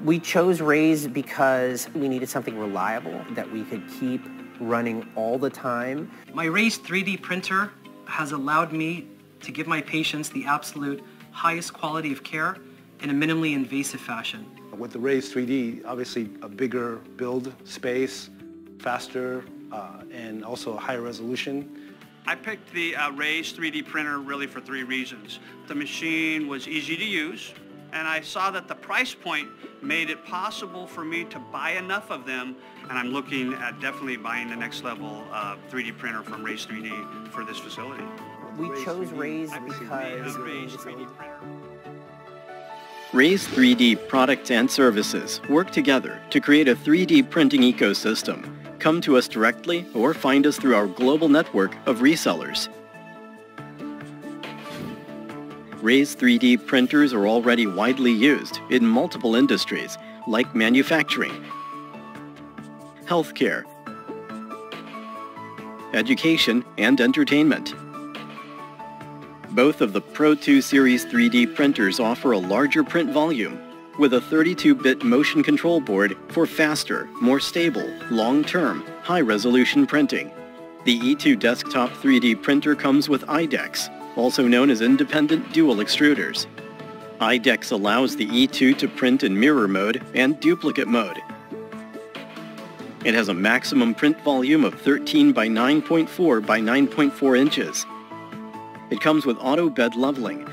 We chose Raise because we needed something reliable that we could keep running all the time. My Raise3D printer has allowed me to give my patients the absolute highest quality of care in a minimally invasive fashion. With the Raise3D, obviously a bigger build space, faster, and also higher resolution. I picked the Raise3D printer really for 3 reasons. The machine was easy to use, and I saw that the price point made it possible for me to buy enough of them, and I'm looking at definitely buying the next level 3D printer from Raise3D for this facility. We chose Raise because Raise3D products and services work together to create a 3D printing ecosystem. Come to us directly or find us through our global network of resellers. Raise3D printers are already widely used in multiple industries like manufacturing, healthcare, education, and entertainment. Both of the Pro2 Series 3D printers offer a larger print volume with a 32-bit motion control board for faster, more stable, long-term, high-resolution printing. The E2 desktop 3D printer comes with IDEX, also known as independent dual extruders. IDEX allows the E2 to print in mirror mode and duplicate mode. It has a maximum print volume of 13 by 9.4 by 9.4 inches. It comes with auto bed leveling.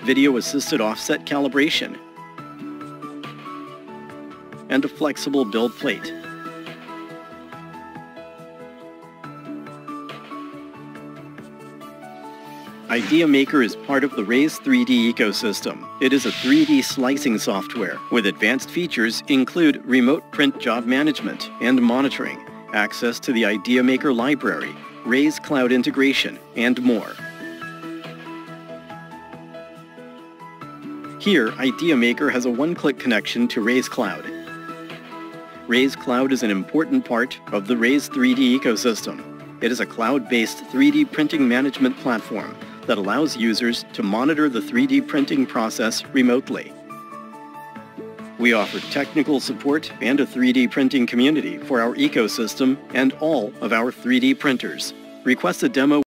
Video-assisted offset calibration, and a flexible build plate. ideaMaker is part of the Raise3D ecosystem. It is a 3D slicing software with advanced features include remote print job management and monitoring, access to the ideaMaker library, RaiseCloud integration, and more. Here, ideaMaker has a one-click connection to RaiseCloud. RaiseCloud is an important part of the Raise3D ecosystem. It is a cloud-based 3D printing management platform that allows users to monitor the 3D printing process remotely. We offer technical support and a 3D printing community for our ecosystem and all of our 3D printers. Request a demo